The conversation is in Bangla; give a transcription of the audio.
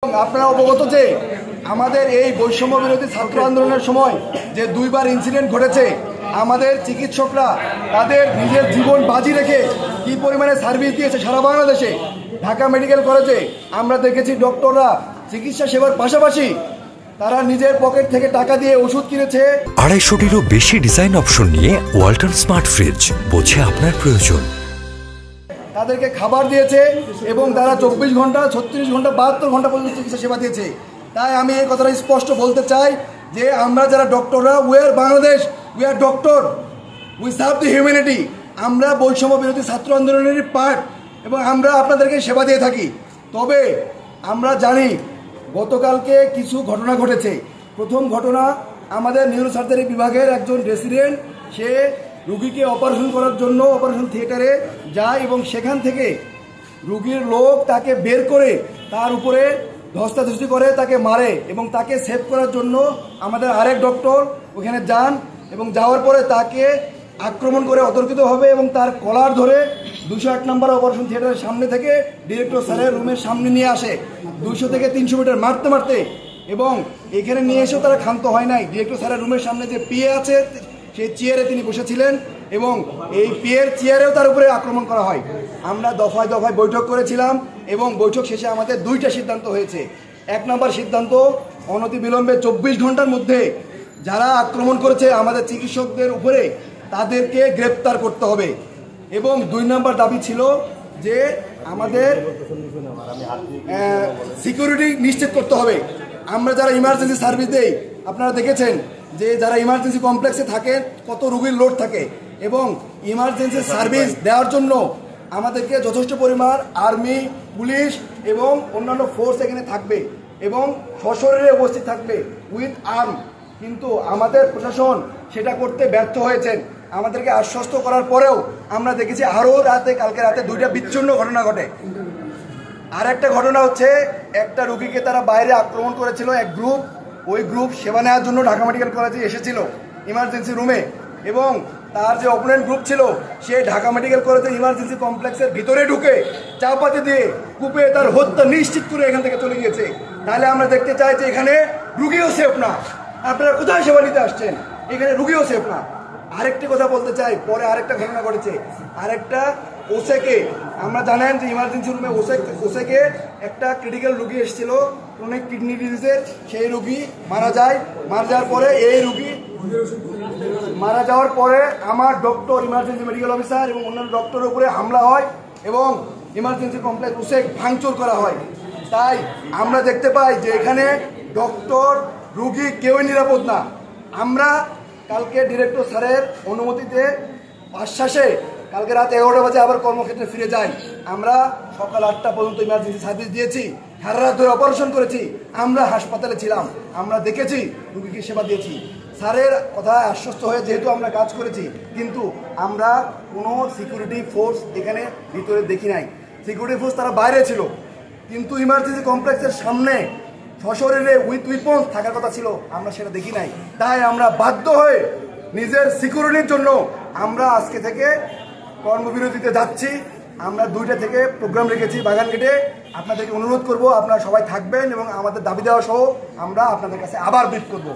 আপনারা অবগত যে আমাদের এই বৈষম্য বিরোধী ছাত্র আন্দোলনের সময় যে দুইবার ইনসিডেন্ট ঘটেছে, আমাদের চিকিৎসকরা তাদের নিজের জীবন বাজি রেখে কি পরিমাণে সার্ভিস দিয়েছে সারা বাংলাদেশে। ঢাকা মেডিকেল কলেজে আমরা দেখেছি ডক্টররা চিকিৎসা সেবার পাশাপাশি তারা নিজের পকেট থেকে টাকা দিয়ে ওষুধ কিনেছে। 250-টিরও বেশি ডিজাইন অপশন নিয়ে ওয়ালটন স্মার্ট ফ্রিজ, বোঝে আপনার প্রয়োজন। তাদেরকে খাবার দিয়েছে এবং তারা 24 ঘন্টা, 36 ঘন্টা, 72 ঘন্টা পর্যন্ত চিকিৎসা সেবা দিয়েছে। তাই আমি এই কথাটা স্পষ্ট বলতে চাই যে আমরা যারা ডক্টররা, we are Bangladesh, we are doctor, we serve the humanity. আমরা বৈষম্য বিরোধী ছাত্র আন্দোলনের পার্ট এবং আমরা আপনাদেরকে সেবা দিয়ে থাকি। তবে আমরা জানি গতকালকে কিছু ঘটনা ঘটেছে। প্রথম ঘটনা, আমাদের নিউরোসার্জারি বিভাগের একজন রেসিডেন্ট সে রুগীকে অপারেশন করার জন্য অপারেশন থিয়েটারে যায় এবং সেখান থেকে রুগীর লোক তাকে বের করে তার উপরে ধস্তাধস্তি করে, তাকে মারে এবং তাকে সেভ করার জন্য আমাদের আরেক ডক্টর ওখানে যান এবং যাওয়ার পরে তাকে আক্রমণ করে অতর্কিতভাবে এবং তার কলার ধরে 208 নম্বর অপারেশন থিয়েটারের সামনে থেকে ডিরেক্টর স্যারের রুমের সামনে নিয়ে আসে 200 থেকে 300 মিটার মারতে মারতে, এবং এখানে নিয়ে এসেও তারা ক্ষান্ত হয় নাই। ডিরেক্টর স্যারের রুমের সামনে যে পিএ আছে সেই চেয়ারে তিনি বসেছিলেন এবং এই পিএর চেয়ারেও তার উপরে আক্রমণ করা হয়। আমরা দফায় দফায় বৈঠক করেছিলাম এবং বৈঠক শেষে আমাদের 2টা সিদ্ধান্ত হয়েছে। 1 নম্বর সিদ্ধান্ত, অনতিবিলম্বে 24 ঘন্টার মধ্যে যারা আক্রমণ করেছে আমাদের চিকিৎসকদের উপরে তাদেরকে গ্রেপ্তার করতে হবে, এবং 2 নম্বর দাবি ছিল যে আমাদের সিকিউরিটি নিশ্চিত করতে হবে। আমরা যারা ইমার্জেন্সি সার্ভিস দেই, আপনারা দেখেছেন যে যারা ইমার্জেন্সি কমপ্লেক্সে থাকে কত রোগীর লোড থাকে, এবং ইমার্জেন্সি সার্ভিস দেওয়ার জন্য আমাদেরকে যথেষ্ট পরিমাণ আর্মি, পুলিশ এবং অন্যান্য ফোর্স এখানে থাকবে এবং সশরীরে উপস্থিত থাকবে উইথ আর্ম। কিন্তু আমাদের প্রশাসন সেটা করতে ব্যর্থ হয়েছেন। আমাদেরকে আশ্বস্ত করার পরেও আমরা দেখেছি আরও কালকে রাতে 2টা বিচ্ছিন্ন ঘটনা ঘটে। আর একটা ঘটনা হচ্ছে, একটা রুগীকে তারা বাইরে আক্রমণ করেছিল এক গ্রুপ। ওই গ্রুপ সেবা নেওয়ার জন্য ঢাকা মেডিকেল কলেজে এসেছিল ইমার্জেন্সি রুমে, এবং তার যে অপোনেন্ট গ্রুপ ছিল সে ঢাকা মেডিকেল কলেজের ইমার্জেন্সি কমপ্লেক্সের ভিতরে ঢুকে চাপাতি দিয়ে কূপে তার হত্যা নিশ্চিত করে এখান থেকে চলে গিয়েছে। তাহলে আমরা দেখতে চাই যে এখানে রুগীও সেফ না। আপনারা কোথায় সেবা নিতে আসছেন? এখানে রুগীও সেফ না। আরেকটি কথা বলতে চাই, পরে আরেকটা ঘটনা ঘটেছে। আরেকটা ওসেকে, আমরা জানেন যে ইমার্জেন্সি রুমে ওসেকে একটা ক্রিটিক্যাল রুগী এসেছিল অনেক কিডনি ডিজিজের, সেই রুগী মারা যায়। মারা যাওয়ার পরে মারা যাওয়ার পরে আমার ডক্টর, ইমার্জেন্সি মেডিকেল অফিসার এবং অন্যান্য ডক্টরের উপরে হামলা হয় এবং ইমার্জেন্সি কমপ্লেক্স ওসেক ভাঙচুর করা হয়। তাই আমরা দেখতে পাই যে এখানে ডক্টর, রুগী কেউই নিরাপদ না। আমরা কালকে ডিরেক্টর স্যারের অনুমতিতে আশ্বাসে কালকে রাত 11টা বাজে আবার কর্মক্ষেত্রে ফিরে যাই। আমরা সকাল 8টা পর্যন্ত ইমার্জেন্সি সার্ভিস দিয়েছি, সারা রাত ধরে অপারেশন করেছি। আমরা হাসপাতালে ছিলাম, আমরা দেখেছি, রুগীকে সেবা দিয়েছি। স্যারের কথায় আশ্বস্ত হয়ে যেহেতু আমরা কাজ করেছি, কিন্তু আমরা কোনো সিকিউরিটি ফোর্স এখানে ভিতরে দেখি নাই। সিকিউরিটি ফোর্স তারা বাইরে ছিল, কিন্তু ইমার্জেন্সি কমপ্লেক্সের সামনে সশরীরে উইথ উইপন্স থাকার কথা ছিল, আমরা সেটা দেখি নাই। তাই আমরা বাধ্য হয়ে নিজের সিকিউরিটির জন্য আমরা আজকে থেকে কর্মবিরতিতে যাচ্ছি। আমরা 2টা থেকে প্রোগ্রাম রেখেছি বাগানগেটে। আপনাদেরকে অনুরোধ করব আপনারা সবাই থাকবেন এবং আমাদের দাবি দেওয়া সহ আমরা আপনাদের কাছে আবার ব্রিফ করব।